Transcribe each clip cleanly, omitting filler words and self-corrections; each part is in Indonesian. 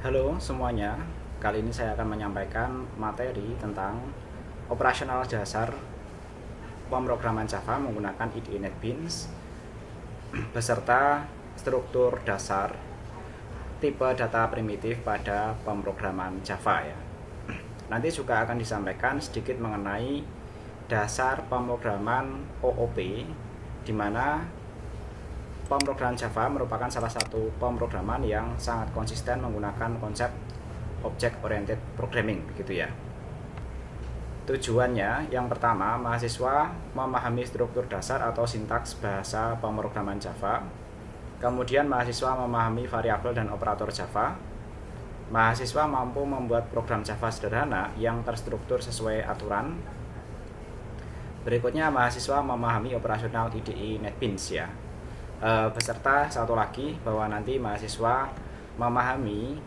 Halo semuanya, kali ini saya akan menyampaikan materi tentang operasional dasar pemrograman Java menggunakan IDE NetBeans beserta struktur dasar tipe data primitif pada pemrograman Java ya. Nanti juga akan disampaikan sedikit mengenai dasar pemrograman OOP, di mana pemrograman Java merupakan salah satu pemrograman yang sangat konsisten menggunakan konsep object oriented programming begitu ya. Tujuannya yang pertama, mahasiswa memahami struktur dasar atau sintaks bahasa pemrograman Java. Kemudian mahasiswa memahami variabel dan operator Java. Mahasiswa mampu membuat program Java sederhana yang terstruktur sesuai aturan. Berikutnya mahasiswa memahami operasional IDE NetBeans ya. Beserta satu lagi bahwa nanti mahasiswa memahami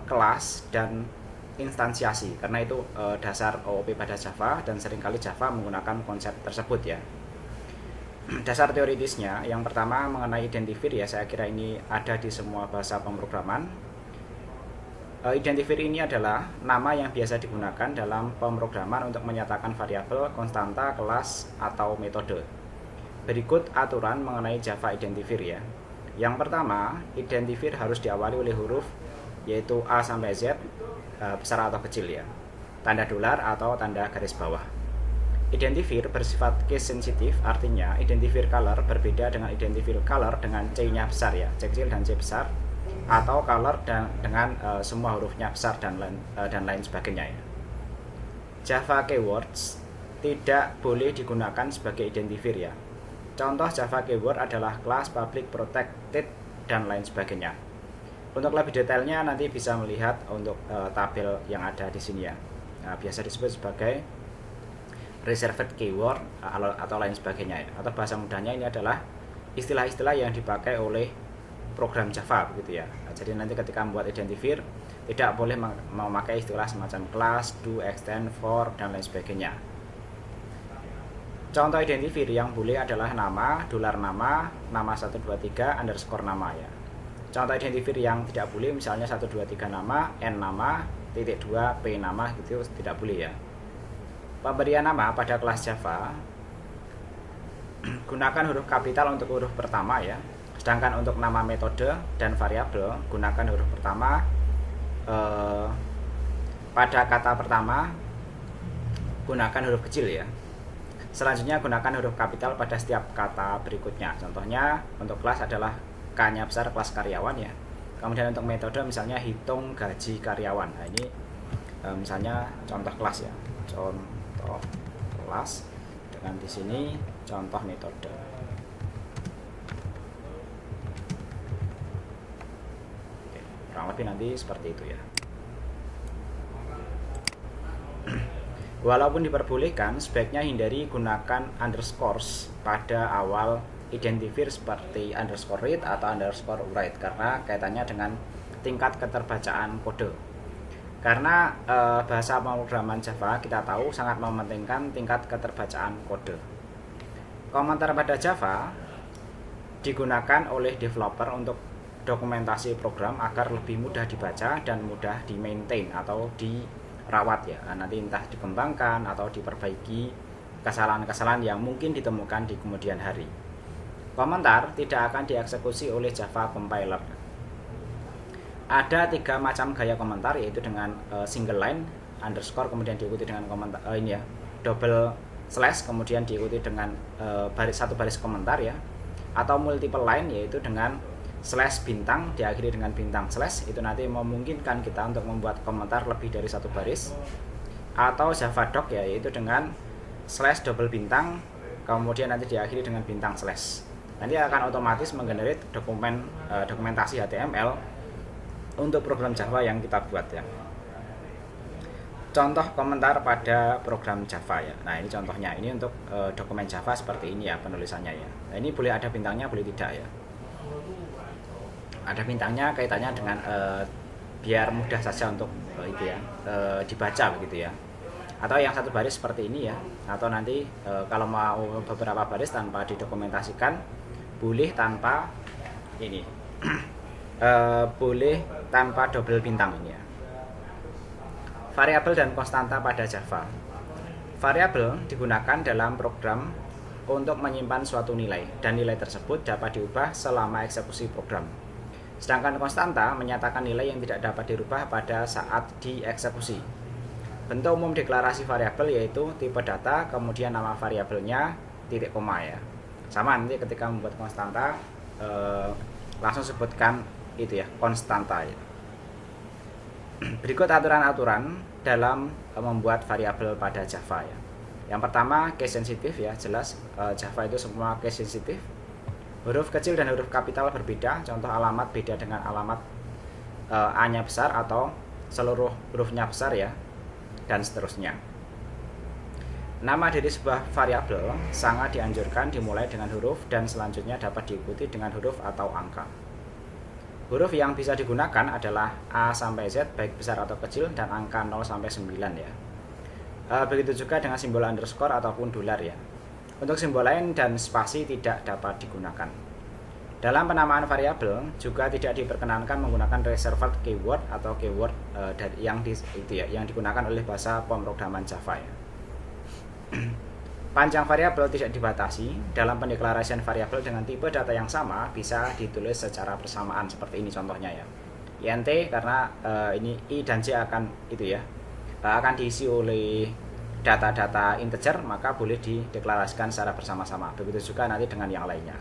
kelas dan instansiasi, karena itu dasar OOP pada Java dan seringkali Java menggunakan konsep tersebut ya. Dasar teoritisnya yang pertama mengenai identifier ya, saya kira ini ada di semua bahasa pemrograman. Identifier ini adalah nama yang biasa digunakan dalam pemrograman untuk menyatakan variabel, konstanta, kelas, atau metode. Berikut aturan mengenai Java identifier ya. Yang pertama, identifier harus diawali oleh huruf yaitu A sampai Z, besar atau kecil ya, tanda dolar atau tanda garis bawah. Identifier bersifat case sensitif, artinya identifier color berbeda dengan identifier color dengan C-nya besar ya, C kecil dan C besar, atau color dengan semua hurufnya besar dan lain sebagainya ya. Java keywords tidak boleh digunakan sebagai identifier ya. Contoh Java keyword adalah class, public, protected, dan lain sebagainya. Untuk lebih detailnya nanti bisa melihat untuk tabel yang ada di sini ya. Nah, biasa disebut sebagai reserved keyword atau lain sebagainya ya. Atau bahasa mudahnya ini adalah istilah-istilah yang dipakai oleh program Java begitu ya. Nah, jadi nanti ketika membuat identifier tidak boleh memakai istilah semacam class, do, extend, for, dan lain sebagainya. Contoh identifier yang boleh adalah nama, dolar nama 123 underscore nama ya. Contoh identifier yang tidak boleh misalnya 123 nama, n nama, titik 2, p nama gitu tidak boleh ya. Pemberian nama pada kelas Java gunakan huruf kapital untuk huruf pertama ya. Sedangkan untuk nama metode dan variabel gunakan huruf pertama. Pada kata pertama gunakan huruf kecil ya. Selanjutnya gunakan huruf kapital pada setiap kata berikutnya. Contohnya untuk kelas adalah K-nya besar, kelas karyawan ya. Kemudian untuk metode misalnya hitung gaji karyawan. Nah ini misalnya contoh kelas ya. Contoh kelas dengan di sini contoh metode. Oke, kurang lebih nanti seperti itu ya. Walaupun diperbolehkan, sebaiknya hindari gunakan underscores pada awal identifier seperti underscore read atau underscore write karena kaitannya dengan tingkat keterbacaan kode. Karena bahasa pemrograman Java kita tahu sangat mementingkan tingkat keterbacaan kode. Komentar pada Java digunakan oleh developer untuk dokumentasi program agar lebih mudah dibaca dan mudah di-maintain atau dirawat ya. Nanti entah dikembangkan atau diperbaiki kesalahan-kesalahan yang mungkin ditemukan di kemudian hari. Komentar tidak akan dieksekusi oleh Java compiler. Ada 3 macam gaya komentar, yaitu dengan single line underscore kemudian diikuti dengan komentar ini ya, double slash kemudian diikuti dengan satu baris komentar ya, atau multiple line yaitu dengan slash bintang diakhiri dengan bintang slash. Itu nanti memungkinkan kita untuk membuat komentar lebih dari satu baris. Atau Java doc ya, yaitu dengan slash double bintang kemudian nanti diakhiri dengan bintang slash. Nanti akan otomatis menggenerate dokumentasi HTML untuk program Java yang kita buat ya. Contoh komentar pada program Java ya. Nah ini contohnya, ini untuk dokumen Java seperti ini ya penulisannya ya. Nah ini boleh ada bintangnya, boleh tidak ya. Ada bintangnya kaitannya dengan biar mudah saja untuk itu ya, dibaca begitu ya. Atau yang satu baris seperti ini ya. Atau nanti kalau mau beberapa baris tanpa didokumentasikan, boleh tanpa ini boleh tanpa double bintang ini ya. Variabel dan konstanta pada Java. Variabel digunakan dalam program untuk menyimpan suatu nilai, dan nilai tersebut dapat diubah selama eksekusi program. Sedangkan konstanta menyatakan nilai yang tidak dapat dirubah pada saat dieksekusi. Bentuk umum deklarasi variabel yaitu tipe data, kemudian nama variabelnya, titik koma ya. Sama nanti ketika membuat konstanta langsung sebutkan itu ya, konstanta ya. Berikut aturan-aturan dalam membuat variabel pada Java ya. Yang pertama, case sensitif ya, jelas Java itu semua case sensitif. Huruf kecil dan huruf kapital berbeda, contoh alamat beda dengan alamat A-nya besar atau seluruh hurufnya besar ya, dan seterusnya. Nama dari sebuah variabel sangat dianjurkan dimulai dengan huruf dan selanjutnya dapat diikuti dengan huruf atau angka. Huruf yang bisa digunakan adalah A sampai Z baik besar atau kecil dan angka 0 sampai 9 ya. Begitu juga dengan simbol underscore ataupun dolar ya. Untuk simbol lain dan spasi tidak dapat digunakan. Dalam penamaan variabel juga tidak diperkenankan menggunakan reserved keyword atau keyword yang digunakan oleh bahasa pemrograman Java ya. Panjang variabel tidak dibatasi. Dalam pendeklarasian variabel dengan tipe data yang sama bisa ditulis secara bersamaan seperti ini contohnya ya. INT karena ini I dan J akan akan diisi oleh data-data integer, maka boleh dideklarasikan secara bersama-sama. Begitu juga nanti dengan yang lainnya.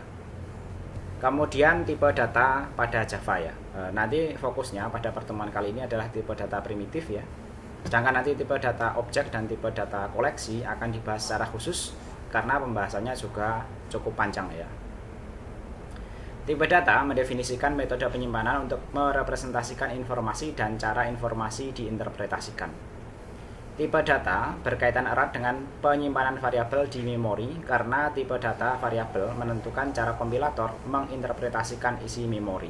Kemudian tipe data pada Java ya. Nanti fokusnya pada pertemuan kali ini adalah tipe data primitif ya. Sedangkan nanti tipe data objek dan tipe data koleksi akan dibahas secara khusus karena pembahasannya juga cukup panjang ya. Tipe data mendefinisikan metode penyimpanan untuk merepresentasikan informasi dan cara informasi diinterpretasikan. Tipe data berkaitan erat dengan penyimpanan variabel di memori karena tipe data variabel menentukan cara kompilator menginterpretasikan isi memori.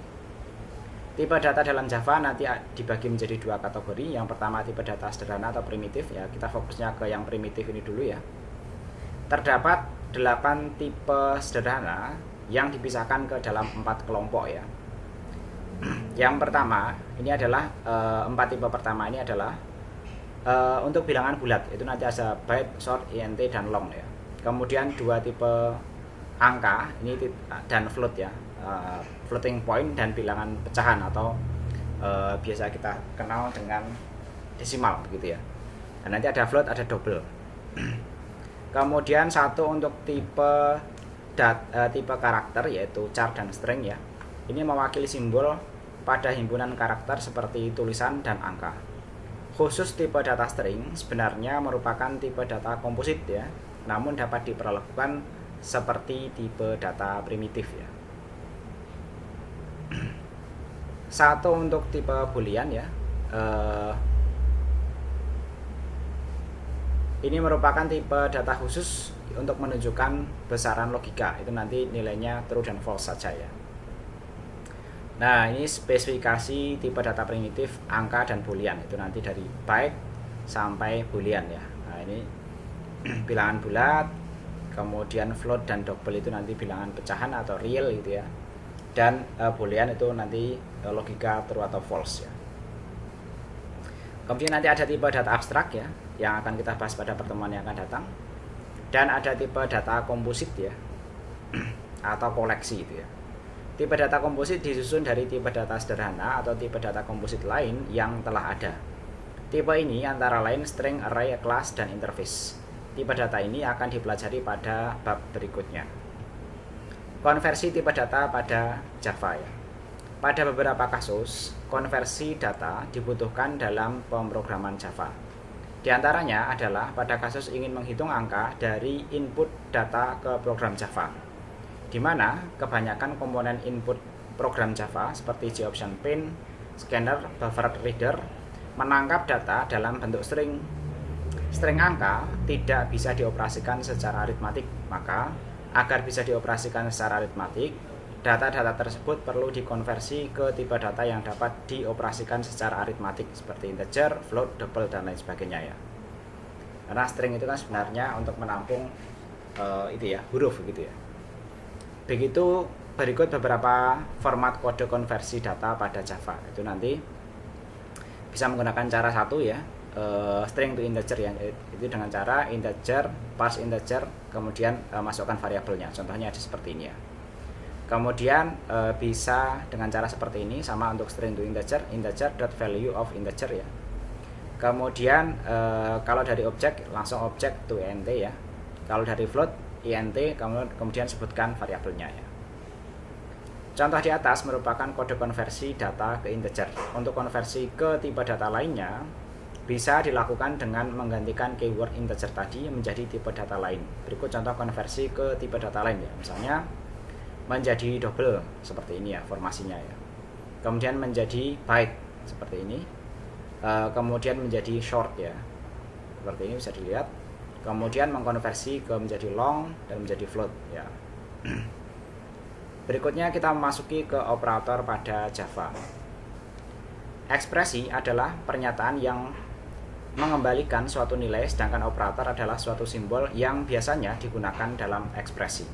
Tipe data dalam Java nanti dibagi menjadi dua kategori. Yang pertama tipe data sederhana atau primitif ya. Kita fokusnya ke yang primitif ini dulu ya. Terdapat 8 tipe sederhana yang dipisahkan ke dalam 4 kelompok ya. Yang pertama ini adalah 4 tipe pertama ini adalah untuk bilangan bulat, itu nanti ada byte, short, int, dan long ya. Kemudian 2 tipe angka ini dan float ya, floating point dan bilangan pecahan atau biasa kita kenal dengan desimal begitu ya. Dan nanti ada float, ada double. Kemudian 1 untuk tipe karakter yaitu char dan string ya. Ini mewakili simbol pada himpunan karakter seperti tulisan dan angka. Khusus tipe data string sebenarnya merupakan tipe data komposit ya, namun dapat diperlakukan seperti tipe data primitif ya. 1 untuk tipe boolean ya, ini merupakan tipe data khusus untuk menunjukkan besaran logika, itu nanti nilainya true dan false saja ya. Nah, ini spesifikasi tipe data primitif angka dan boolean, itu nanti dari byte sampai boolean ya. Nah, ini bilangan bulat, kemudian float dan double itu nanti bilangan pecahan atau real gitu ya. Dan boolean itu nanti logika true atau false ya. Kemudian nanti ada tipe data abstrak ya, yang akan kita bahas pada pertemuan yang akan datang. Dan ada tipe data komposit ya, atau koleksi itu ya. Tipe data komposit disusun dari tipe data sederhana atau tipe data komposit lain yang telah ada. Tipe ini antara lain string, array, class, dan interface. Tipe data ini akan dipelajari pada bab berikutnya. Konversi tipe data pada Java ya. Pada beberapa kasus, konversi data dibutuhkan dalam pemrograman Java. Di antaranya adalah pada kasus ingin menghitung angka dari input data ke program Java, di mana kebanyakan komponen input program Java seperti JOption-Pin, scanner, buffer reader menangkap data dalam bentuk string. String angka tidak bisa dioperasikan secara aritmatik, maka agar bisa dioperasikan secara aritmatik, data-data tersebut perlu dikonversi ke tipe data yang dapat dioperasikan secara aritmatik seperti integer, float, double, dan lain sebagainya ya. Karena string itu kan sebenarnya untuk menampung huruf gitu ya. Begitu berikut beberapa format kode konversi data pada Java. Itu nanti bisa menggunakan cara satu ya, string to integer ya, itu dengan cara integer, parse integer, kemudian masukkan variabelnya. Contohnya ada seperti ini ya. Kemudian bisa dengan cara seperti ini, sama untuk string to integer, integer dot value of integer ya. Kemudian kalau dari objek langsung objek to int ya. Kalau dari float int, kemudian sebutkan variabelnya ya. Contoh di atas merupakan kode konversi data ke integer. Untuk konversi ke tipe data lainnya bisa dilakukan dengan menggantikan keyword integer tadi menjadi tipe data lain. Berikut contoh konversi ke tipe data lain ya. Misalnya menjadi double seperti ini ya formasinya ya. Kemudian menjadi byte seperti ini. Kemudian menjadi short ya. Seperti ini bisa dilihat. Kemudian mengkonversi ke menjadi long dan menjadi float ya. Berikutnya kita memasuki ke operator pada Java. Ekspresi adalah pernyataan yang mengembalikan suatu nilai, sedangkan operator adalah suatu simbol yang biasanya digunakan dalam ekspresi.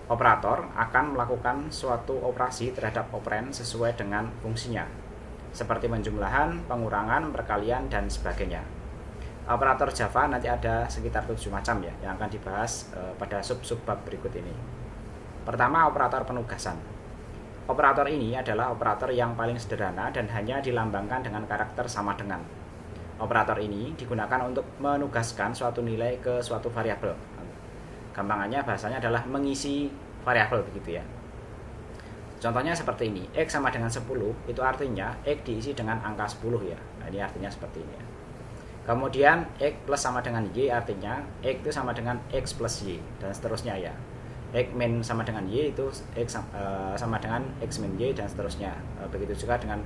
Operator akan melakukan suatu operasi terhadap operand sesuai dengan fungsinya, seperti penjumlahan, pengurangan, perkalian, dan sebagainya. Operator Java nanti ada sekitar 7 macam ya, yang akan dibahas pada sub-sub bab berikut ini. Pertama, operator penugasan. Operator ini adalah operator yang paling sederhana dan hanya dilambangkan dengan karakter sama dengan. Operator ini digunakan untuk menugaskan suatu nilai ke suatu variabel. Gampangannya bahasanya adalah mengisi variabel begitu ya. Contohnya seperti ini, X sama dengan 10, itu artinya X diisi dengan angka 10 ya. Nah, ini artinya seperti ini ya. Kemudian X plus sama dengan Y artinya X itu sama dengan X plus Y dan seterusnya ya. X min sama dengan Y itu X sama dengan X min Y dan seterusnya. Begitu juga dengan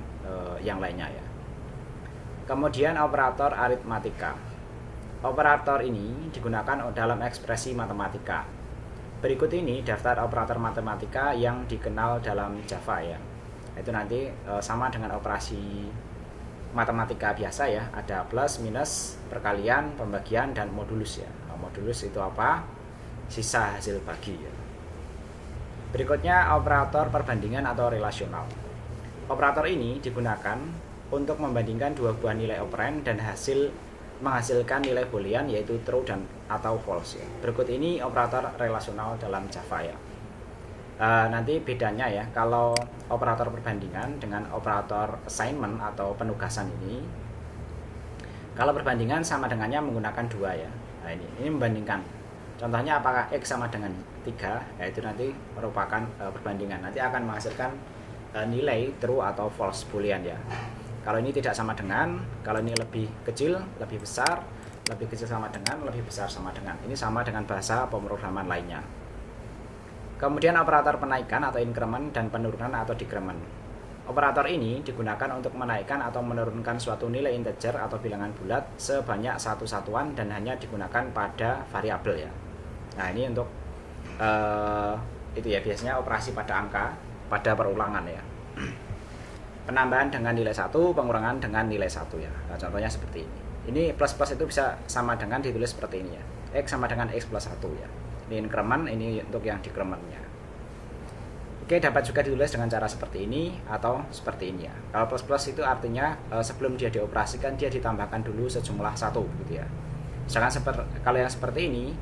yang lainnya ya. Kemudian operator aritmatika. Operator ini digunakan dalam ekspresi matematika. Berikut ini daftar operator matematika yang dikenal dalam Java ya. Itu nanti sama dengan operasi matematika biasa ya. Ada plus, minus, perkalian, pembagian, dan modulus ya. Modulus itu apa? Sisa hasil bagi ya. Berikutnya operator perbandingan atau relasional. Operator ini digunakan untuk membandingkan dua buah nilai operand dan menghasilkan nilai boolean yaitu true dan atau false ya. Berikut ini operator relasional dalam Java ya. Nanti bedanya ya, kalau operator perbandingan dengan operator assignment atau penugasan ini, kalau perbandingan sama dengannya menggunakan dua ya. Nah ini membandingkan. Contohnya apakah X sama dengan 3, yaitu nanti merupakan perbandingan. Nanti akan menghasilkan nilai true atau false boolean ya. Kalau ini tidak sama dengan, kalau ini lebih kecil, lebih besar, lebih kecil sama dengan, lebih besar sama dengan. Ini sama dengan bahasa pemrograman lainnya. Kemudian operator penaikan atau increment dan penurunan atau decrement. Operator ini digunakan untuk menaikkan atau menurunkan suatu nilai integer atau bilangan bulat sebanyak satu satuan dan hanya digunakan pada variabel ya. Nah ini untuk itu ya, biasanya operasi pada angka, pada perulangan ya. Penambahan dengan nilai 1, pengurangan dengan nilai 1 ya. Nah, contohnya seperti ini. Ini plus-plus itu bisa sama dengan ditulis seperti ini ya. X sama dengan X plus 1 ya. Ini increment, ini untuk yang decrementnya. Oke, dapat juga ditulis dengan cara seperti ini atau seperti ini ya. Kalau plus-plus itu artinya sebelum dia dioperasikan dia ditambahkan dulu sejumlah 1 gitu ya. Misalkan kalau yang seperti ini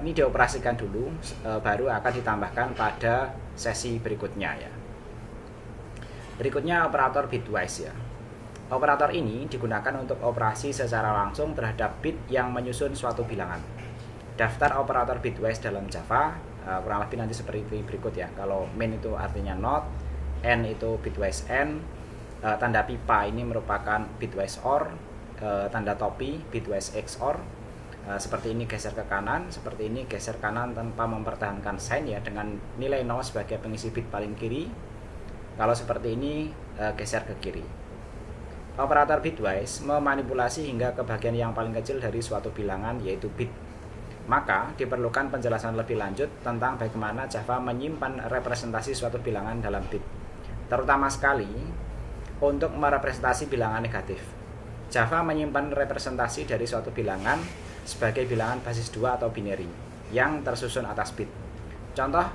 dioperasikan dulu, baru akan ditambahkan pada sesi berikutnya ya. Berikutnya operator bitwise ya. Operator ini digunakan untuk operasi secara langsung terhadap bit yang menyusun suatu bilangan. Daftar operator bitwise dalam Java kurang lebih nanti seperti berikut ya. Kalau main itu artinya not, n itu bitwise n, tanda pipa ini merupakan bitwise or, tanda topi bitwise XOR. Seperti ini geser ke kanan, seperti ini geser kanan tanpa mempertahankan sign ya, dengan nilai 0 sebagai pengisi bit paling kiri. Kalau seperti ini geser ke kiri. Operator bitwise memanipulasi hingga ke bagian yang paling kecil dari suatu bilangan yaitu bit. Maka diperlukan penjelasan lebih lanjut tentang bagaimana Java menyimpan representasi suatu bilangan dalam bit, terutama sekali untuk merepresentasi bilangan negatif. Java menyimpan representasi dari suatu bilangan sebagai bilangan basis 2 atau binary yang tersusun atas bit. Contoh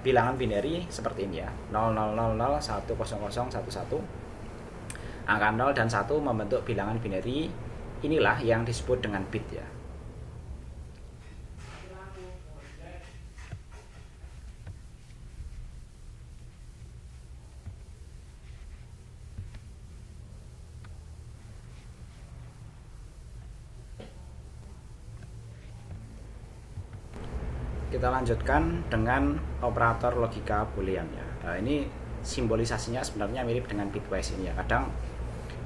bilangan binary seperti ini ya, 0000 10011. Angka 0 dan 1 membentuk bilangan binary, inilah yang disebut dengan bit ya. Kita lanjutkan dengan operator logika boolean ya. Ini simbolisasinya sebenarnya mirip dengan bitwise ini ya. Kadang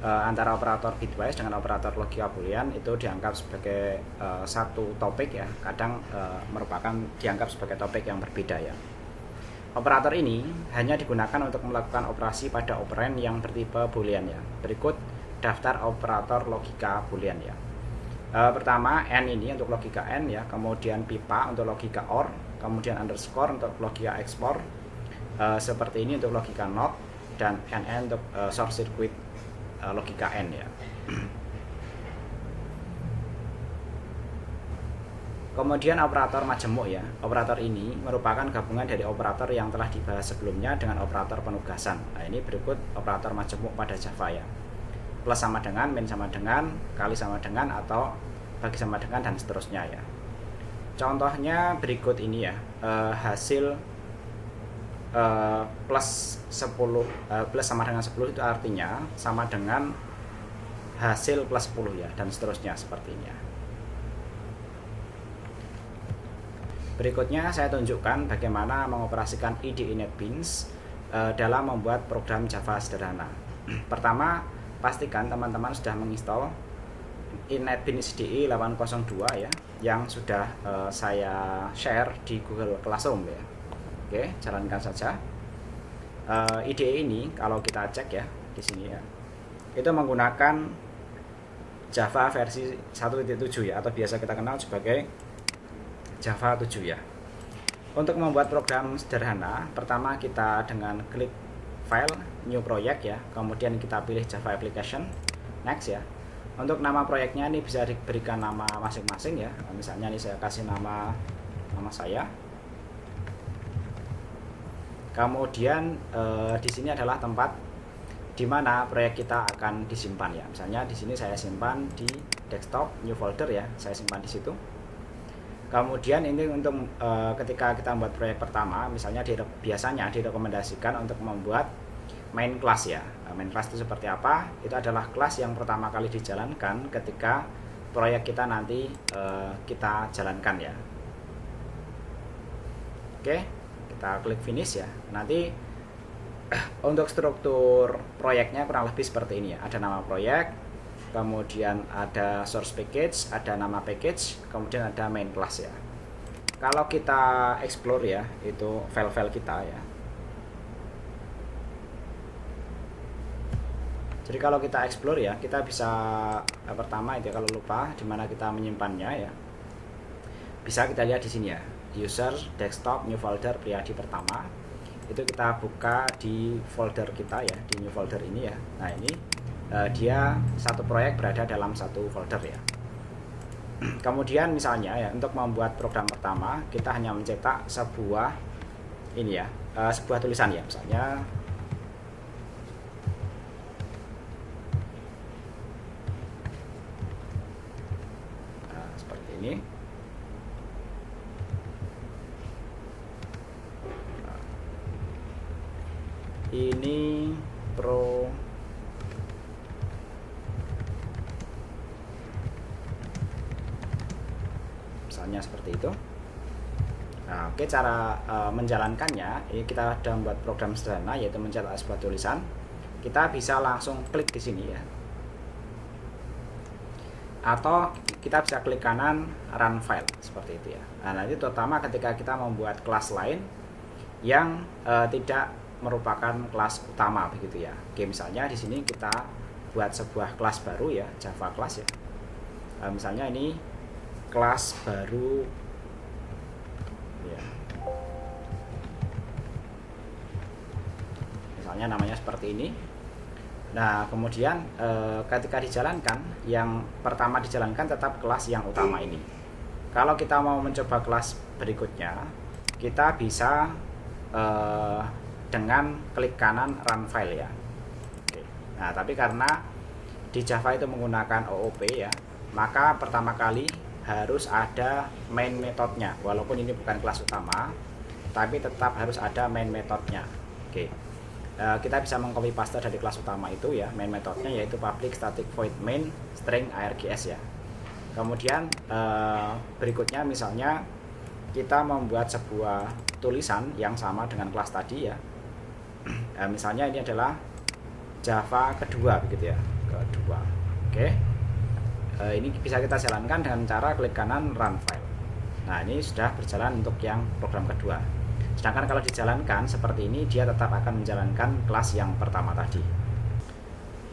antara operator bitwise dengan operator logika boolean itu dianggap sebagai satu topik ya, kadang merupakan dianggap sebagai topik yang berbeda ya. Operator ini hanya digunakan untuk melakukan operasi pada operan yang bertipe boolean ya. Berikut daftar operator logika boolean ya. Pertama n ini untuk logika n ya, kemudian pipa untuk logika or, kemudian underscore untuk logika export, seperti ini untuk logika not, dan nn untuk short circuit logika n ya. Kemudian operator majemuk ya. Operator ini merupakan gabungan dari operator yang telah dibahas sebelumnya dengan operator penugasan. Nah, ini berikut operator majemuk pada Java ya. Plus sama dengan, min sama dengan, kali sama dengan, atau bagi sama dengan, dan seterusnya ya. Contohnya berikut ini ya. Hasil plus 10 plus sama dengan 10 itu artinya sama dengan hasil plus 10 ya, dan seterusnya seperti ini ya. Berikutnya saya tunjukkan bagaimana mengoperasikan IDE NetBeans dalam membuat program Java sederhana. Pertama, pastikan teman-teman sudah menginstal NetBeans IDE 802 ya, yang sudah saya share di Google Classroom ya. Oke, jalankan saja. IDE ini kalau kita cek ya di sini ya, itu menggunakan Java versi 1.7 ya, atau biasa kita kenal sebagai Java 7 ya. Untuk membuat program sederhana, pertama kita dengan klik file, new project ya, kemudian kita pilih Java application, next ya. Untuk nama proyeknya ini bisa diberikan nama masing-masing ya. Misalnya ini saya kasih nama saya. Kemudian di sini adalah tempat di mana proyek kita akan disimpan ya. Misalnya di sini saya simpan di desktop, new folder ya, saya simpan di situ. Kemudian ini untuk ketika kita membuat proyek pertama, misalnya biasanya direkomendasikan untuk membuat main class ya. Main class itu seperti apa? Itu adalah kelas yang pertama kali dijalankan ketika proyek kita nanti kita jalankan ya. Oke, kita klik finish ya. Nanti untuk struktur proyeknya kurang lebih seperti ini ya. Ada nama proyek, kemudian ada source package, ada nama package, kemudian ada main class ya. Kalau kita explore ya, itu file-file kita ya. Jadi kalau kita explore ya, kita bisa pertama itu kalau lupa di mana kita menyimpannya ya. Bisa kita lihat di sini ya. User, desktop, new folder, Priyadi pertama. Itu kita buka di folder kita ya, di new folder ini ya. Nah, ini dia satu proyek berada dalam satu folder ya. Kemudian misalnya ya, untuk membuat program pertama kita hanya mencetak sebuah ini ya, sebuah tulisan ya, misalnya seperti ini. Ini pro misalnya seperti itu. Nah, oke, cara menjalankannya ini kita sudah membuat program sederhana yaitu mencetak sebuah tulisan. Kita bisa langsung klik di sini ya. Atau kita bisa klik kanan run file seperti itu ya. Nah, nanti terutama ketika kita membuat kelas lain yang tidak merupakan kelas utama begitu ya. Oke, misalnya di sini kita buat sebuah kelas baru ya, Java class ya. Misalnya ini kelas baru ya. Misalnya namanya seperti ini. Nah, kemudian ketika dijalankan, yang pertama dijalankan tetap kelas yang utama ini. Kalau kita mau mencoba kelas berikutnya, kita bisa dengan klik kanan run file ya. Oke. Nah, tapi karena di Java itu menggunakan OOP ya, maka pertama kali harus ada main metodenya. Walaupun ini bukan kelas utama, tapi tetap harus ada main metodenya. Oke. Kita bisa mengcopy paste dari kelas utama itu ya, main metodenya yaitu public static void main string args ya. Kemudian berikutnya misalnya kita membuat sebuah tulisan yang sama dengan kelas tadi ya. Misalnya ini adalah Java kedua begitu ya, kedua. Oke. Ini bisa kita jalankan dengan cara klik kanan run file. Nah, ini sudah berjalan untuk yang program kedua. Sedangkan kalau dijalankan seperti ini, dia tetap akan menjalankan kelas yang pertama tadi.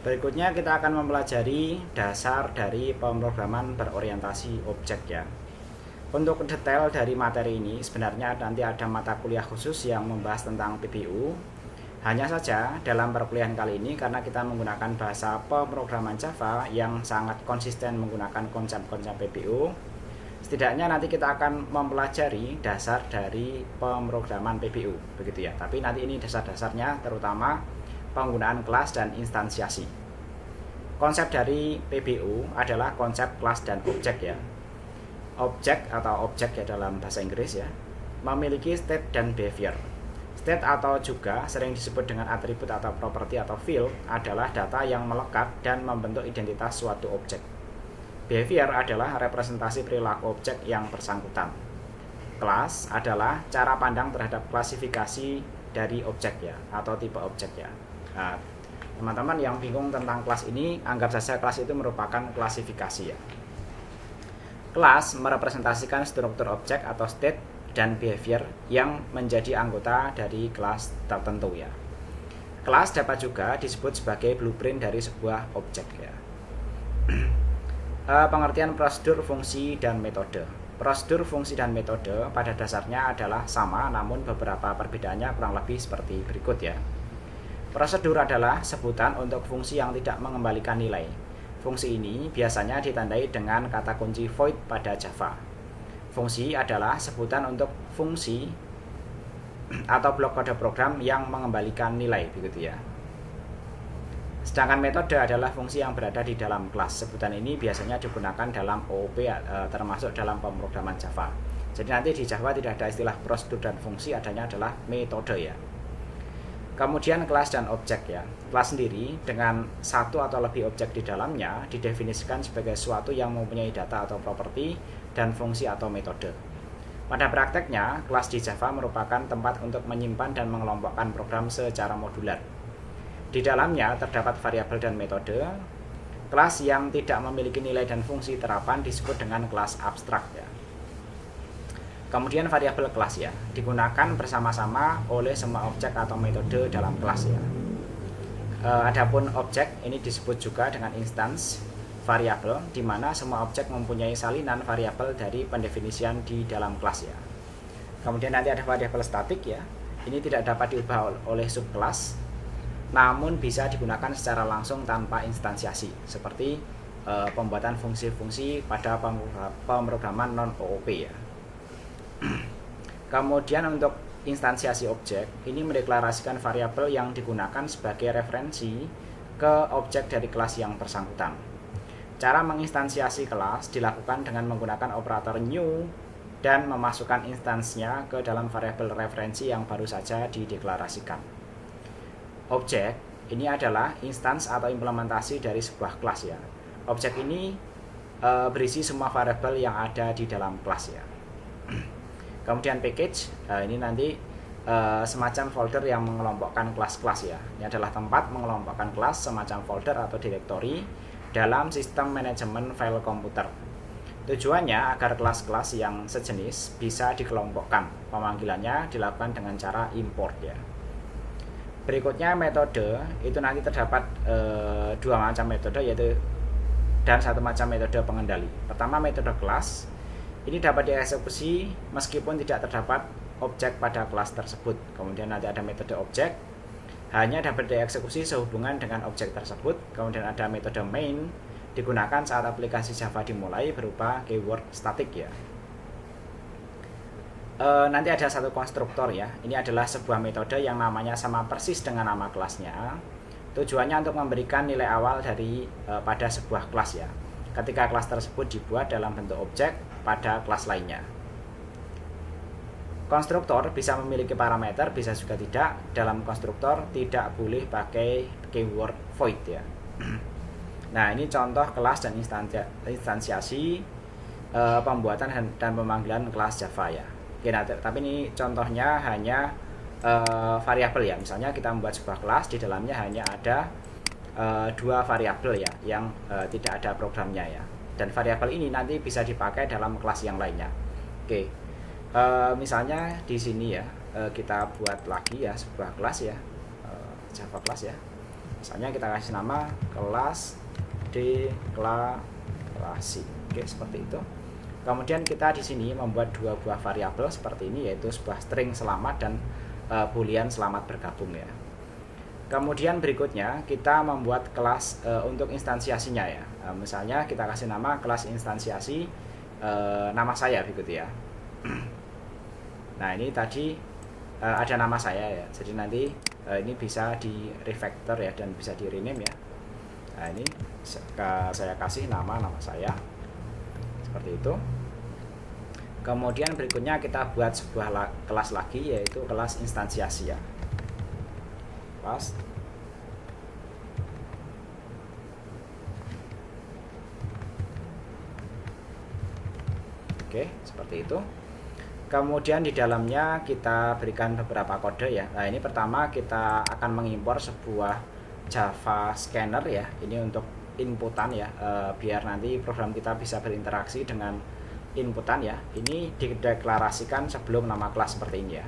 Berikutnya kita akan mempelajari dasar dari pemrograman berorientasi objek ya. Untuk detail dari materi ini, sebenarnya nanti ada mata kuliah khusus yang membahas tentang PBU. Hanya saja dalam perkuliahan kali ini, karena kita menggunakan bahasa pemrograman Java yang sangat konsisten menggunakan konsep-konsep PBU, setidaknya nanti kita akan mempelajari dasar dari pemrograman PBU, begitu ya. Tapi nanti ini dasar-dasarnya terutama penggunaan kelas dan instansiasi. Konsep dari PBU adalah konsep kelas dan objek ya. Objek atau objek ya dalam bahasa Inggris ya, memiliki state dan behavior. State atau juga sering disebut dengan atribut atau properti atau field adalah data yang melekat dan membentuk identitas suatu objek. Behavior adalah representasi perilaku objek yang bersangkutan. Kelas adalah cara pandang terhadap klasifikasi dari objek ya, atau tipe objek ya. Nah, teman-teman yang bingung tentang kelas ini, anggap saja kelas itu merupakan klasifikasi ya. Kelas merepresentasikan struktur objek atau state dan behavior yang menjadi anggota dari kelas tertentu ya. Kelas dapat juga disebut sebagai blueprint dari sebuah objek ya. Pengertian prosedur, fungsi, dan metode. Prosedur, fungsi, dan metode pada dasarnya adalah sama, namun beberapa perbedaannya kurang lebih seperti berikut ya. Prosedur adalah sebutan untuk fungsi yang tidak mengembalikan nilai. Fungsi ini biasanya ditandai dengan kata kunci void pada Java. Fungsi adalah sebutan untuk fungsi atau blok kode program yang mengembalikan nilai, begitu ya. Sedangkan metode adalah fungsi yang berada di dalam kelas. Sebutan ini biasanya digunakan dalam OOP termasuk dalam pemrograman Java. Jadi nanti di Java tidak ada istilah prosedur dan fungsi, adanya adalah metode ya. Kemudian kelas dan objek ya. Kelas sendiri dengan satu atau lebih objek di dalamnya didefinisikan sebagai suatu yang mempunyai data atau properti dan fungsi atau metode. Pada prakteknya, kelas di Java merupakan tempat untuk menyimpan dan mengelompokkan program secara modular. Di dalamnya terdapat variabel dan metode. Kelas yang tidak memiliki nilai dan fungsi terapan disebut dengan kelas abstrak ya. Kemudian variabel kelas ya, digunakan bersama-sama oleh semua objek atau metode dalam kelas ya. Adapun objek ini disebut juga dengan instance variabel, di mana semua objek mempunyai salinan variabel dari pendefinisian di dalam kelas ya. Kemudian nanti ada variabel statik ya, ini tidak dapat diubah oleh subkelas, namun bisa digunakan secara langsung tanpa instansiasi, seperti pembuatan fungsi-fungsi pada pemrograman non-OOP ya. Kemudian untuk instansiasi objek, ini mendeklarasikan variabel yang digunakan sebagai referensi ke objek dari kelas yang bersangkutan. Cara menginstansiasi kelas dilakukan dengan menggunakan operator new dan memasukkan instansnya ke dalam variabel referensi yang baru saja dideklarasikan. Objek ini adalah instans atau implementasi dari sebuah kelas ya. Objek ini berisi semua variabel yang ada di dalam kelas ya. Kemudian package, ini nanti semacam folder yang mengelompokkan kelas-kelas ya. Ini adalah tempat mengelompokkan kelas semacam folder atau directory dalam sistem manajemen file komputer. Tujuannya agar kelas-kelas yang sejenis bisa dikelompokkan. Pemanggilannya dilakukan dengan cara import ya. Berikutnya metode, itu nanti terdapat dua macam metode yaitu dan satu macam metode pengendali. Pertama metode kelas. Ini dapat dieksekusi meskipun tidak terdapat objek pada kelas tersebut. Kemudian nanti ada metode objek, hanya dapat dieksekusi sehubungan dengan objek tersebut. Kemudian ada metode main, digunakan saat aplikasi Java dimulai berupa keyword statik ya. nanti ada satu konstruktor ya. Ini adalah sebuah metode yang namanya sama persis dengan nama kelasnya. Tujuannya untuk memberikan nilai awal dari pada sebuah kelas ya. Ketika kelas tersebut dibuat dalam bentuk objek pada kelas lainnya. Konstruktor bisa memiliki parameter, bisa juga tidak. Dalam konstruktor tidak boleh pakai keyword void ya. Nah, ini contoh kelas dan instansiasi pembuatan dan pemanggilan kelas Java ya. Oke, nah, tapi ini contohnya hanya variabel ya. Misalnya kita membuat sebuah kelas, di dalamnya hanya ada dua variabel ya, yang tidak ada programnya ya. Dan variabel ini nanti bisa dipakai dalam kelas yang lainnya. Oke, misalnya di sini ya, kita buat lagi ya sebuah kelas ya, Java kelas ya. Misalnya kita kasih nama kelas deklarasi. Oke, seperti itu. Kemudian kita di sini membuat dua buah variabel seperti ini, yaitu sebuah string selamat dan boolean selamat bergabung ya. Kemudian berikutnya kita membuat kelas untuk instansiasinya ya. Misalnya kita kasih nama kelas instansiasi nama saya begitu ya. Nah, ini tadi ada nama saya ya. Jadi nanti ini bisa di refactor ya dan bisa di rename ya. Nah, ini saya kasih nama saya seperti itu. Kemudian berikutnya kita buat sebuah kelas lagi, yaitu kelas instansiasi ya. Kelas oke, seperti itu. Kemudian di dalamnya kita berikan beberapa kode ya. Nah, ini pertama kita akan mengimpor sebuah Java scanner ya. Ini untuk inputan ya, biar nanti program kita bisa berinteraksi dengan inputan ya. Ini dideklarasikan sebelum nama kelas seperti ini ya.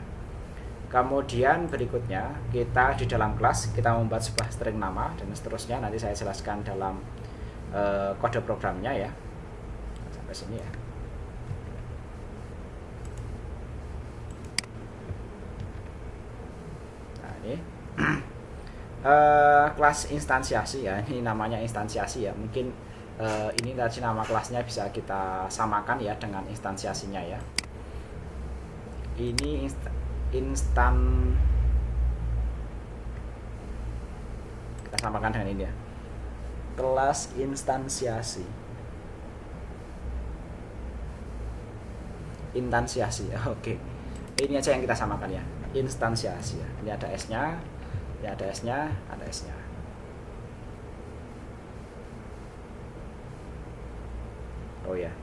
Kemudian berikutnya kita di dalam kelas kita membuat sebuah string nama dan seterusnya. Nanti saya jelaskan dalam kode programnya ya. Sampai sini ya. Nah, ini kelas instansiasi ya. Ini namanya instansiasi ya. Mungkin ini tadi nama kelasnya bisa kita samakan ya dengan instansiasinya ya. Ini instan kita samakan dengan ini ya, kelas instansiasi oke. Ini aja yang kita samakan ya, instansiasi ya. Ini ada S nya, ini ada S nya, ada S nya. Oh ya,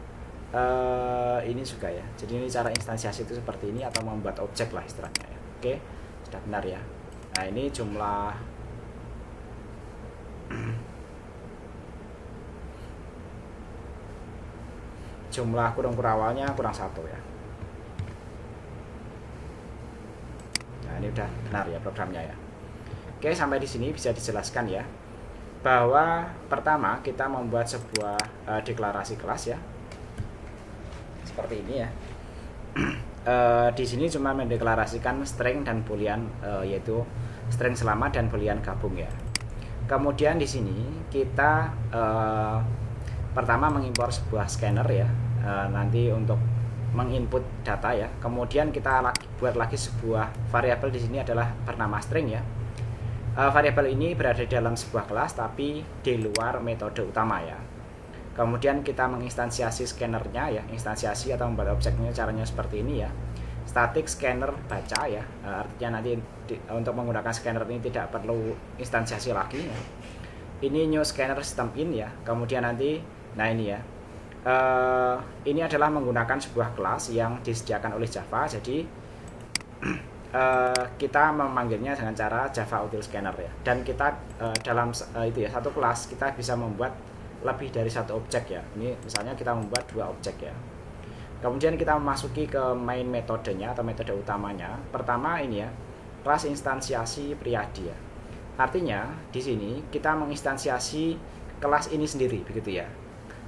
ini juga ya. Jadi ini cara instansiasi itu seperti ini, atau membuat objek lah istilahnya ya. Oke, sudah benar ya. Nah, ini jumlah kurung awalnya kurang 1 ya. Nah, ini udah benar ya programnya ya. Oke, sampai di sini bisa dijelaskan ya, bahwa pertama kita membuat sebuah deklarasi kelas ya, seperti ini ya. Di sini cuma mendeklarasikan string dan boolean, yaitu string selamat dan boolean gabung ya. Kemudian di sini kita pertama mengimpor sebuah scanner ya, nanti untuk menginput data ya. Kemudian kita buat lagi sebuah variabel, di sini adalah bernama string ya. Variabel ini berada di dalam sebuah kelas tapi di luar metode utama ya. Kemudian kita menginstansiasi scannernya ya, instansiasi atau membuat objeknya caranya seperti ini ya. Static scanner baca ya, artinya nanti untuk menggunakan scanner ini tidak perlu instansiasi lagi ya. Ini new scanner system in ya. Kemudian nanti, nah ini ya, ini adalah menggunakan sebuah kelas yang disediakan oleh Java. Jadi kita memanggilnya dengan cara Java Util Scanner ya. Dan kita dalam itu ya, satu kelas kita bisa membuat lebih dari satu objek ya. Ini misalnya kita membuat 2 objek ya. Kemudian kita memasuki ke main metodenya atau metode utamanya. Pertama ini ya, kelas instansiasi Priyadi ya. Artinya di sini kita menginstansiasi kelas ini sendiri begitu ya.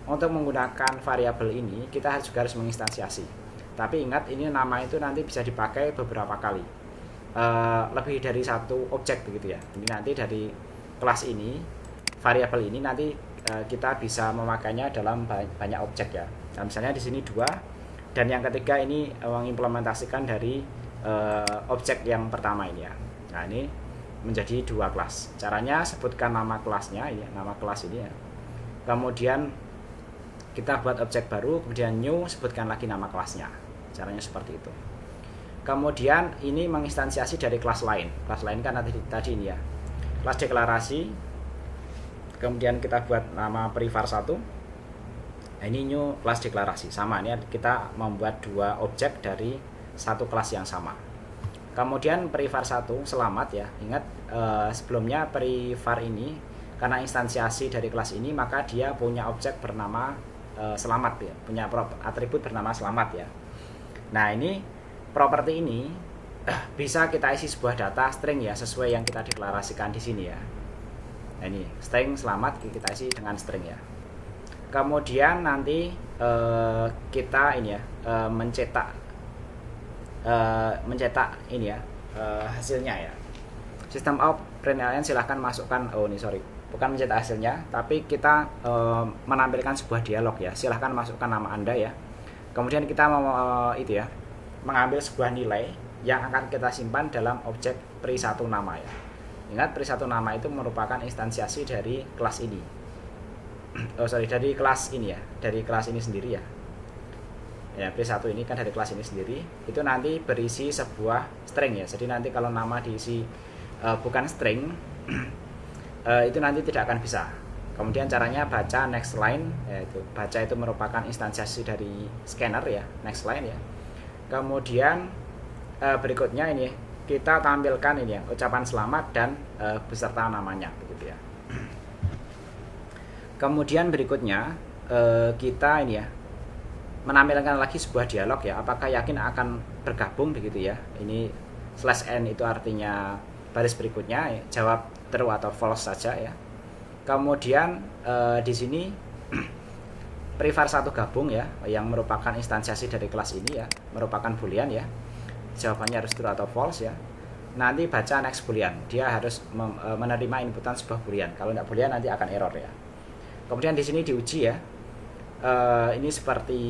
Untuk menggunakan variabel ini kita juga harus menginstansiasi. Tapi ingat, ini nama itu nanti bisa dipakai beberapa kali, lebih dari satu objek begitu ya. Ini nanti dari kelas ini, variabel ini nanti kita bisa memakainya dalam banyak objek ya. Nah, misalnya di sini 2, Dan yang ketiga ini mengimplementasikan dari objek yang pertama ini ya. Nah, ini menjadi dua kelas. Caranya sebutkan nama kelasnya, ini nama kelas ini ya. Kemudian kita buat objek baru, kemudian new, sebutkan lagi nama kelasnya. Caranya seperti itu. Kemudian ini menginstansiasi dari kelas lain. Kelas lain kan tadi ini ya. Kelas deklarasi. Kemudian kita buat nama privar 1. Nah, ini new kelas deklarasi. Sama, ini kita membuat dua objek dari satu kelas yang sama. Kemudian privar 1 selamat ya. Ingat sebelumnya privar ini karena instansiasi dari kelas ini, maka dia punya objek bernama selamat ya, punya atribut bernama selamat ya. Nah, ini properti ini bisa kita isi sebuah data string ya, sesuai yang kita deklarasikan di sini ya. Nah, ini string selamat kita isi dengan string ya. Kemudian nanti kita ini ya mencetak ini ya hasilnya ya. System out println silahkan masukkan, bukan mencetak hasilnya, tapi kita menampilkan sebuah dialog ya. Silahkan masukkan nama Anda ya. Kemudian kita mau mengambil sebuah nilai yang akan kita simpan dalam objek pri1 nama ya. Ingat, pri1 nama itu merupakan instansiasi dari kelas ini. Dari kelas ini ya, dari kelas ini sendiri ya. Ya, pri1 ini kan dari kelas ini sendiri. Itu nanti berisi sebuah string ya. Jadi nanti kalau nama diisi bukan string itu nanti tidak akan bisa. Kemudian caranya baca next line, yaitu baca itu merupakan instansiasi dari scanner ya, next line ya. Kemudian berikutnya ini kita tampilkan ini ya, ucapan selamat dan beserta namanya begitu ya. Kemudian berikutnya kita ini ya menampilkan lagi sebuah dialog ya, apakah yakin akan bergabung begitu ya. Ini /n itu artinya baris berikutnya ya, jawab true atau false saja ya. Kemudian di sini privar 1 gabung ya, yang merupakan instansiasi dari kelas ini ya, merupakan boolean ya. Jawabannya harus true atau false ya. Nanti baca next boolean, dia harus menerima inputan sebuah boolean. Kalau tidak boolean nanti akan error ya. Kemudian di sini diuji ya. Ini seperti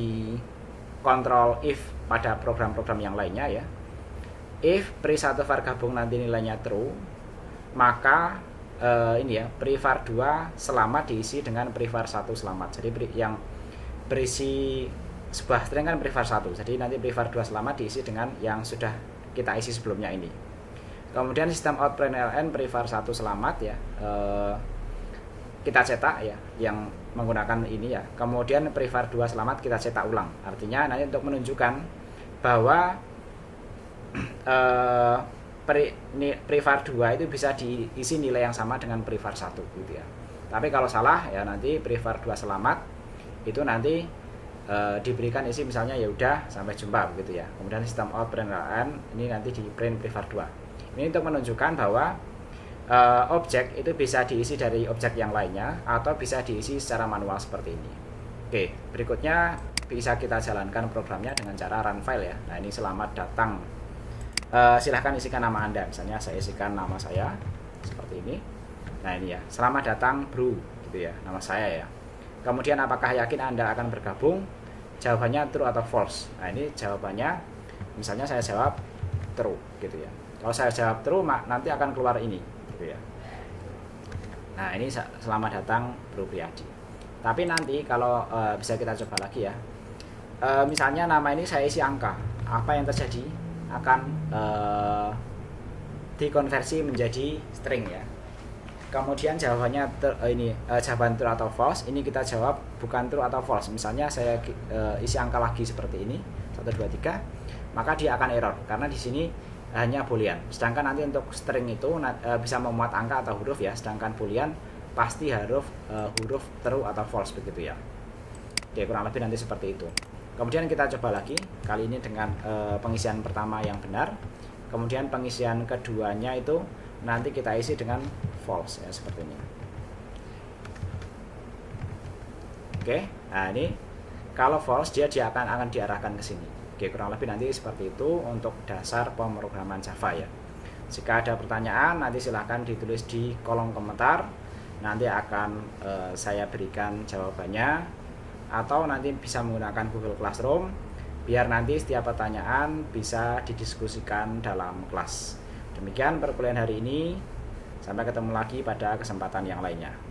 control if pada program-program yang lainnya ya. If pri1 var gabung nanti nilainya true, maka ini ya, privar 2 selamat diisi dengan privar 1 selamat. Jadi yang berisi sebuah string kan privar 1. Jadi nanti privar 2 selamat diisi dengan yang sudah kita isi sebelumnya ini. Kemudian sistem out println privar 1 selamat ya. Kita cetak ya, yang menggunakan ini ya. Kemudian privar 2 selamat kita cetak ulang. Artinya nanti untuk menunjukkan bahwa privar 2 itu bisa diisi nilai yang sama dengan privar 1 gitu ya. Tapi kalau salah ya nanti privar 2 selamat itu nanti diberikan isi misalnya ya udah sampai jumpa begitu ya. Kemudian sistem out println ini nanti di print privar 2. Ini untuk menunjukkan bahwa objek itu bisa diisi dari objek yang lainnya atau bisa diisi secara manual seperti ini. Oke, berikutnya bisa kita jalankan programnya dengan cara run file ya. Nah, ini selamat datang. Silahkan isikan nama Anda. Misalnya saya isikan nama saya seperti ini. Nah, ini ya, selamat datang bro gitu ya, nama saya ya. Kemudian apakah yakin Anda akan bergabung? Jawabannya true atau false. Nah, ini jawabannya misalnya saya jawab true gitu ya. Kalau saya jawab true, nanti akan keluar ini gitu ya. Nah, ini selamat datang bro Priyadi. Tapi nanti kalau bisa kita coba lagi ya. Misalnya nama ini saya isi angka. Apa yang terjadi? Akan dikonversi menjadi string ya. Kemudian jawabannya jawaban true atau false. Ini kita jawab bukan true atau false. Misalnya saya isi angka lagi seperti ini 1 2 3, maka dia akan error karena di sini hanya boolean. Sedangkan nanti untuk string itu bisa memuat angka atau huruf ya. Sedangkan boolean pasti huruf true atau false begitu ya. Oke, kurang lebih nanti seperti itu. Kemudian kita coba lagi, kali ini dengan pengisian pertama yang benar. Kemudian pengisian keduanya itu nanti kita isi dengan false ya, seperti ini. Oke, nah ini kalau false dia akan diarahkan ke sini. Oke, kurang lebih nanti seperti itu untuk dasar pemrograman Java ya. Jika ada pertanyaan nanti silahkan ditulis di kolom komentar. Nanti akan saya berikan jawabannya, atau nanti bisa menggunakan Google Classroom. biar nanti setiap pertanyaan bisa didiskusikan dalam kelas. Demikian perkuliahan hari ini. Sampai ketemu lagi pada kesempatan yang lainnya.